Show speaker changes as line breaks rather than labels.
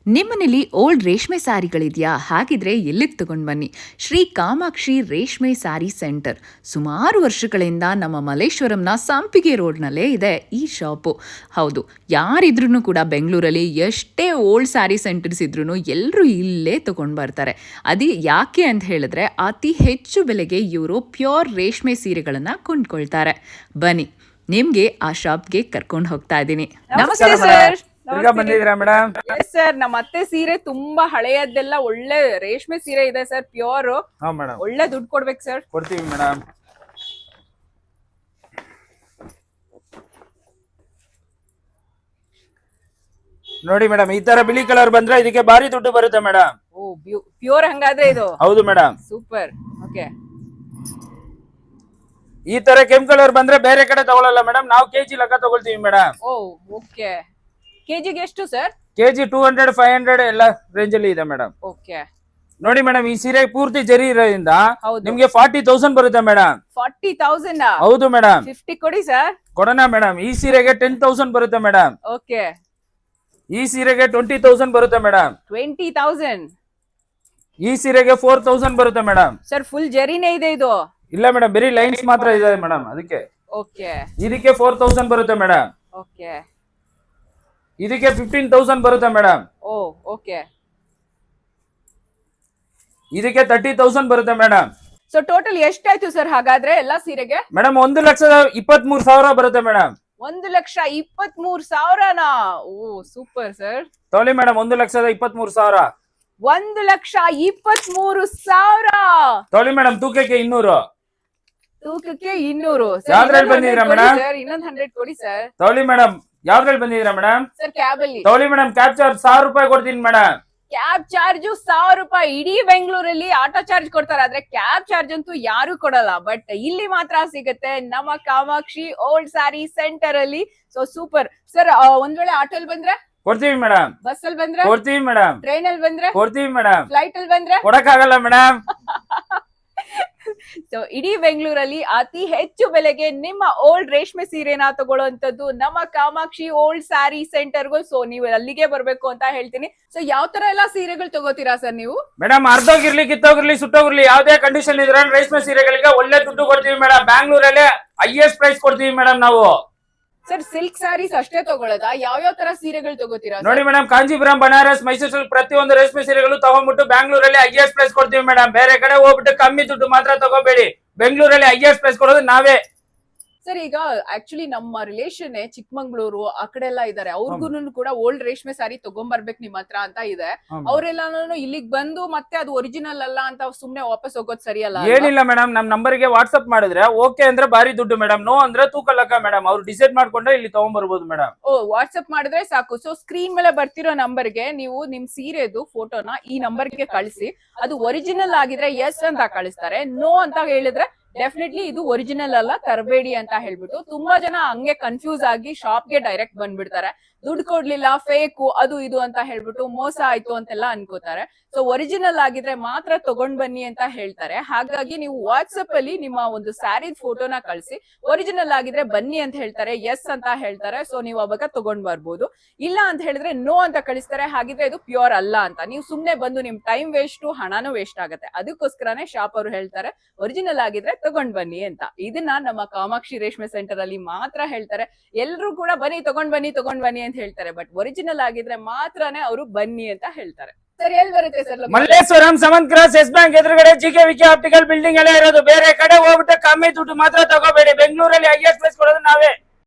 ನಿಮ್ಮನೇಲಿ ಓಲ್ಡ್ ರೇಷ್ಮೆ ಸ್ಯಾರಿಗಳಿದೆಯಾ? ಹಾಗಿದ್ರೆ ಎಲ್ಲಿಗೆ ತಗೊಂಡು ಬನ್ನಿ. ಶ್ರೀ ಕಾಮಾಕ್ಷಿ ರೇಷ್ಮೆ ಸ್ಯಾರಿ ಸೆಂಟರ್. ಸುಮಾರು ವರ್ಷಗಳಿಂದ ನಮ್ಮ ಮಲ್ಲೇಶ್ವರಂನ ಸಂಪಿಗೆ ರೋಡ್ನಲ್ಲೇ ಇದೆ ಈ ಶಾಪು. ಹೌದು, ಯಾರಿದ್ರೂ ಕೂಡ ಬೆಂಗಳೂರಲ್ಲಿ ಎಷ್ಟೇ ಓಲ್ಡ್ ಸ್ಯಾರಿ ಸೆಂಟರ್ಸ್ ಇದ್ರೂ ಎಲ್ಲರೂ ಇಲ್ಲೇ ತಗೊಂಡು ಬರ್ತಾರೆ. ಅದು ಯಾಕೆ ಅಂತ ಹೇಳಿದ್ರೆ ಅತಿ ಹೆಚ್ಚು ಬೆಲೆಗೆ ಇವರು ಪ್ಯೂರ್ ರೇಷ್ಮೆ ಸೀರೆಗಳನ್ನು ಕೊಂಡ್ಕೊಳ್ತಾರೆ. ಬನ್ನಿ, ನಿಮಗೆ ಆ ಶಾಪ್ಗೆ ಕರ್ಕೊಂಡು ಹೋಗ್ತಾ ಇದ್ದೀನಿ.
ನಮಸ್ತೆ ಸರ್.
ಬಂದಿದ್ದೀರಾ ಮೇಡಮ್?
ಎಸ್ ಸರ್, ನಮ್ಮ ಅತ್ತೆ ಸೀರೆ ತುಂಬಾ ಹಳೆಯದೆಲ್ಲ ಒಳ್ಳೆ ರೇಷ್ಮೆ ಸೀರೆ ಇದೆ ಸರ್, ಪ್ಯೂರ್.
ಹಾ ಮೇಡಮ್,
ಒಳ್ಳೆ ದುಡ್ಡು ಕೊಡ್ಬೇಕು ಸರ್.
ಕೊಡ್ತೀವಿ ಮೇಡಮ್. ನೋಡಿ ಮೇಡಮ್, ಈ ತರ ಬಿಳಿ ಕಲರ್ ಬಂದ್ರೆ ಇದಕ್ಕೆ ಭಾರಿ ದುಡ್ಡು ಬರುತ್ತೆ ಮೇಡಮ್.
ಓ, ಪ್ಯೂರ್ ಹಂಗಾದ್ರೆ ಇದು?
ಹೌದು ಮೇಡಮ್.
ಸೂಪರ್. ಓಕೆ.
ಈ ತರ ಕೆಂಪು ಕಲರ್ ಬಂದ್ರೆ ಬೇರೆ ಕಡೆ ತಗೊಳ್ಳಲ್ಲ ಮೇಡಮ್, ನಾವು ಕೆಜಿ ಲೆಕ್ಕ ತಗೊಳ್ತೀವಿ ಮೇಡಮ್.
ಓ, ಓಕೆ. ಕೆಜಿಗೆ ಎಷ್ಟು ಸರ್?
ಕೆಜಿ 200, 500 ಎಲ್ಲ ರೇಂಜ್ ಅಲ್ಲಿ ಇದೆ ಮೇಡಮ್.
ಓಕೆ.
ನೋಡಿ ಮೇಡಮ್, ಈ ಸೀರೆ ಪೂರ್ತಿ ಜರಿ ಇರೋದ್ರಿಂದ
ಹೌದು.
ನಿಮ್ಗೆ 40,000 ಬರುತ್ತೆ ಮೇಡಮ್.
40,000?
ಹೌದು ಮೇಡಮ್.
50 ಕೊಡಿ ಸರ್.
ಕೊಡೋಣ ಮೇಡಮ್. ಈ ಸೀರೆಗೆ 10,000 ಬರುತ್ತೆ ಮೇಡಮ್.
ಓಕೆ.
ಈ ಸೀರೆಗೆ 20,000 ಬರುತ್ತೆ ಮೇಡಮ್.
20,000?
ಈ ಸೀರೆಗೆ 4,000 ಬರುತ್ತೆ ಮೇಡಮ್.
ಸರ್, ಫುಲ್ ಜರಿನೇ ಇದೆ ಇದು?
ಇಲ್ಲ ಮೇಡಮ್, ಬರೀ ಲೈನ್ಸ್ ಮಾತ್ರ ಇದೆ ಮೇಡಮ್, ಅದಕ್ಕೆ.
ಓಕೆ.
ಇದಕ್ಕೆ 4,000 ಬರುತ್ತೆ ಮೇಡಮ್.
ಓಕೆ.
ಇದಕ್ಕೆ 15,000 ಬರುತ್ತೆ ಮೇಡಮ್.
ಓ, ಓಕೆ.
ಇದಕ್ಕೆ 30,000 ಬರುತ್ತೆ ಮೇಡಮ್.
ಸೊ ಟೋಟಲ್ ಎಷ್ಟಾಯ್ತು ಸರ್ ಹಾಗಾದ್ರೆ ಎಲ್ಲಾ ಸೀರೆಗೆ?
ಮೇಡಮ್ 1,23,000 ಬರುತ್ತೆ ಮೇಡಮ್.
1,23,000ನಾ? ಓ, ಸೂಪರ್ ಸರ್.
ತೊಗೊಳ್ಳಿ ಮೇಡಮ್, 1,23,000.
1,23,000?
ತೊಗೊಳ್ಳಿ ಮೇಡಮ್, ತೂಕಕ್ಕೆ 200.
ತೂಕಕ್ಕೆ 200?
ಯಾವ್ದ್ರಲ್ಲಿ ಬಂದಿದ್ದೀರಾ ಮೇಡಮ್?
ಸರ್, ಇನ್ನೊಂದು 100 ಕೊಡಿ ಸರ್.
ತೊಗೊಳ್ಳಿ ಮೇಡಮ್, ಯಾವ್ದ್ರಲ್ಲಿ ಬಂದಿದ್ದೀರಾ ಮೇಡಮ್?
ಸರ್, ಕ್ಯಾಬ್ ಅಲ್ಲಿ.
ತೊಗೊಳ್ಳಿ ಮೇಡಮ್, ಕ್ಯಾಬ್ ಚಾರ್ಜ್ 1,000 ರೂಪಾಯಿ ಕೊಡ್ತೀನಿ ಮೇಡಮ್.
ಕ್ಯಾಬ್ ಚಾರ್ಜ್ 1,000 ರೂಪಾಯಿ? ಇಡೀ ಬೆಂಗಳೂರಲ್ಲಿ ಆಟೋ ಚಾರ್ಜ್ ಕೊಡ್ತಾರೆ, ಆದ್ರೆ ಕ್ಯಾಬ್ ಚಾರ್ಜ್ ಅಂತೂ ಯಾರು ಕೊಡಲ್ಲ. ಬಟ್ ಇಲ್ಲಿ ಮಾತ್ರ ಸಿಗುತ್ತೆ ನಮ್ಮ ಕಾಮಾಕ್ಷಿ ಓಲ್ಡ್ ಸ್ಯಾರಿ ಸೆಂಟರ್ ಅಲ್ಲಿ. So super sir. ಒಂದ್ ವೇಳೆ ಆಟೋಲ್ ಬಂದ್ರೆ
ಕೊಡ್ತೀವಿ ಮೇಡಮ್.
ಬಸ್ ಅಲ್ಲಿ ಬಂದ್ರೆ
ಕೊಡ್ತೀವಿ ಮೇಡಮ್.
ಟ್ರೈನ್ ಅಲ್ಲಿ ಬಂದ್ರೆ
ಕೊಡ್ತೀವಿ ಮೇಡಮ್.
ಫ್ಲೈಟ್ ಅಲ್ಲಿ ಬಂದ್ರೆ
ಕೊಡಕ್ಕಾಗಲ್ಲ ಮೇಡಮ್.
ಸೊ ಇಡೀ ಬೆಂಗಳೂರಲ್ಲಿ ಅತಿ ಹೆಚ್ಚು ಬೆಲೆಗೆ ನಿಮ್ಮ ಓಲ್ಡ್ ರೇಷ್ಮೆ ಸೀರೆನ ತಗೊಳ್ಳುವಂತದ್ದು ನಮ್ಮ ಕಾಮಾಕ್ಷಿ ಓಲ್ಡ್ ಸ್ಯಾರಿ ಸೆಂಟರ್ಗೂ. ಸೊ ನೀವು ಅಲ್ಲಿಗೆ ಬರ್ಬೇಕು ಅಂತ ಹೇಳ್ತೀನಿ. ಸೊ ಯಾವ ತರ ಎಲ್ಲಾ ಸೀರೆಗಳು ತಗೋತೀರಾ ಸರ್ ನೀವು?
ಮೇಡಮ್, ಅರ್ಧೋಗಿರ್ಲಿ, ಕಿತ್ತೋಗಿರ್ಲಿ, ಸುಟ್ಟೋಗಿರ್ಲಿ, ಯಾವ್ದೇ ಕಂಡೀಷನ್ ಇದ್ರೆ ರೇಷ್ಮೆ ಸೀರೆಗಳಿಗೆ ಒಳ್ಳೆ ದುಡ್ಡು ಕೊಡ್ತೀವಿ ಮೇಡಮ್. ಬ್ಯಾಂಗ್ಳೂರಲ್ಲೇ ಹೈಯೆಸ್ಟ್ ಪ್ರೈಸ್ ಕೊಡ್ತೀವಿ ಮೇಡಮ್ ನಾವು.
ಸರ್, ಸಿಲ್ಕ್ ಸ್ಯಾರೀಸ್ ಅಷ್ಟೇ ತಗೊಳ್ಳೋದಾ? ಯಾವ ತರ ಸೀರೆಗಳು ತಗೋತೀರಾ?
ನೋಡಿ ಮೇಡಮ್, ಕಾಂಜೀಪುರಂ, ಬನಾರಸ್, ಮೈಸೂರು ಸಿಲ್ಕ್ ಪ್ರತಿಯೊಂದು ರೇಷ್ಮೆ ಸೀರೆಗಳು ತಗೊಂಡ್ಬಿಟ್ಟು ಬ್ಯಾಂಗ್ಳೂರಲ್ಲಿ ಹೈಯೆಸ್ಟ್ ಪ್ರೈಸ್ ಕೊಡ್ತೀವಿ ಮೇಡಮ್. ಬೇರೆ ಕಡೆ ಹೋಗ್ಬಿಟ್ಟು ಕಮ್ಮಿ ದುಡ್ಡು ಮಾತ್ರ ತಗೋಬೇಡಿ. ಬೆಂಗಳೂರಲ್ಲಿ ಹೈಯೆಸ್ಟ್ ಪ್ರೈಸ್ ಕೊಡೋದು ನಾವೇ.
ಸರ್, ಈಗ ಆಕ್ಚುಲಿ ನಮ್ಮ ರಿಲೇಷನ್ ಚಿಕ್ಕಮಂಗ್ಳೂರು ಆ ಕಡೆ ಎಲ್ಲ ಇದಾರೆ, ಅವ್ರಿಗೂ ಕೂಡ ಓಲ್ಡ್ ರೇಷ್ಮೆ ಸಾರಿ ತಗೊಂಡ್ಬರ್ಬೇಕು ನಿಮ್ ಹತ್ರ ಅಂತ ಇದೆ. ಅವರೆಲ್ಲಾನು ಇಲ್ಲಿಗೆ ಬಂದು ಮತ್ತೆ ಅದು ಒರಿಜಿನಲ್ ಅಲ್ಲ ಅಂತ ಸುಮ್ನೆ ವಾಪಸ್ ಹೋಗೋದು ಸರಿಯಲ್ಲ?
ಏನಿಲ್ಲ ಮೇಡಮ್, ನಮ್ ನಂಬರ್ಗೆ ವಾಟ್ಸ್ಆಪ್ ಮಾಡಿದ್ರೆ ಓಕೆ ಅಂದ್ರೆ ಬಾರಿ ದುಡ್ಡು ಮೇಡಮ್, ನೋ ಅಂದ್ರೆ ತೂಕ ಲೆಕ್ಕ ಮೇಡಮ್. ಅವ್ರು ಡಿಸೈಡ್ ಮಾಡ್ಕೊಂಡ್ರೆ ಇಲ್ಲಿ ತಗೊಂಡ್ಬರ್ಬೋದು ಮೇಡಮ್.
ಓ, ವಾಟ್ಸ್ಆಪ್ ಮಾಡಿದ್ರೆ ಸಾಕು. ಸೊ ಸ್ಕ್ರೀನ್ ಮೇಲೆ ಬರ್ತಿರೋ ನಂಬರ್ಗೆ ನೀವು ನಿಮ್ ಸೀರೆದು ಫೋಟೋನ ಈ ನಂಬರ್ಗೆ ಕಳಿಸಿ. ಅದು ಒರಿಜಿನಲ್ ಆಗಿದ್ರೆ ಎಸ್ ಅಂತ ಕಳಿಸ್ತಾರೆ, ನೋ ಅಂತ ಹೇಳಿದ್ರೆ ಡೆಫಿನೆಟ್ಲಿ ಇದು ಒರಿಜಿನಲ್ ಅಲ್ಲ, ತರಬೇಡಿ ಅಂತ ಹೇಳ್ಬಿಟ್ಟು. ತುಂಬಾ ಜನ ಹಂಗೆ ಕನ್ಫ್ಯೂಸ್ ಆಗಿ ಶಾಪ್ಗೆ ಡೈರೆಕ್ಟ್ ಬಂದ್ಬಿಡ್ತಾರೆ. ದುಡ್ಡು ಕೊಡ್ಲಿಲ್ಲ, ಫೇಕು, ಅದು ಇದು ಅಂತ ಹೇಳ್ಬಿಟ್ಟು ಮೋಸ ಆಯ್ತು ಅಂತೆಲ್ಲ ಅನ್ಕೋತಾರೆ. ಸೊ ಒರಿಜಿನಲ್ ಆಗಿದ್ರೆ ಮಾತ್ರ ತಗೊಂಡ್ ಬನ್ನಿ ಅಂತ ಹೇಳ್ತಾರೆ. ಹಾಗಾಗಿ ನೀವು ವಾಟ್ಸ್ಆಪ್ ಅಲ್ಲಿ ನಿಮ್ಮ ಒಂದು ಸ್ಯಾರಿದ್ ಫೋಟೋನ ಕಳಿಸಿ, ಒರಿಜಿನಲ್ ಆಗಿದ್ರೆ ಬನ್ನಿ ಅಂತ ಹೇಳ್ತಾರೆ, ಎಸ್ ಅಂತ ಹೇಳ್ತಾರೆ. ಸೊ ನೀವು ಅವಾಗ ತಗೊಂಡ್ ಬರ್ಬೋದು. ಇಲ್ಲ ಅಂತ ಹೇಳಿದ್ರೆ ನೋ ಅಂತ ಕಳಿಸ್ತಾರೆ, ಹಾಗಿದ್ರೆ ಇದು ಪ್ಯೂರ್ ಅಲ್ಲ ಅಂತ. ನೀವು ಸುಮ್ನೆ ಬಂದು ನಿಮ್ ಟೈಮ್ ವೇಸ್ಟ್, ಹಣನೂ ವೇಸ್ಟ್ ಆಗುತ್ತೆ. ಅದಕ್ಕೋಸ್ಕರನೇ ಶಾಪ್ ಅವರು ಹೇಳ್ತಾರೆ ಒರಿಜಿನಲ್ ಆಗಿದ್ರೆ ತಗೊಂಡ್ ಬನ್ನಿ ಅಂತ. ಇದನ್ನ ನಮ್ಮ ಕಾಮಾಕ್ಷಿ ರೇಷ್ಮೆ ಸೆಂಟರ್ ಅಲ್ಲಿ ಮಾತ್ರ ಹೇಳ್ತಾರೆ. ಎಲ್ರು ಕೂಡ ಬನ್ನಿ ತಗೊಂಡ್ ಬನ್ನಿ ಅಂತ ಹೇಳ್ತಾರೆ, ಬಟ್ ಒರಿಜಿನಲ್ ಆಗಿದ್ರೆ ಮಾತ್ರನೇ ಅವರು ಬನ್ನಿ ಅಂತ ಹೇಳ್ತಾರೆ. ಸರ್, ಎಲ್ಲಿ ಬರುತ್ತೆ sir?
Malleshwaram 7th cross Yes Bank ಎದುರುಗಡೆ GK ಆಪ್ಟಿಕಲ್ ಬಿಲ್ಡಿಂಗ್ ಅಲ್ಲೇ ಇರೋದು. ಬೇರೆ ಕಡೆ ಹೋಗ್ಬಿಟ್ಟು ಕಮ್ಮಿ ದುಡ್ಡು ಮಾತ್ರ ತಗೋಬೇಡಿ. ಬೆಂಗಳೂರಲ್ಲಿ ಹೈಯೆಸ್ಟ್ ಪ್ರೈಸ್ ಕೊಡೋದು ನಾವೇ.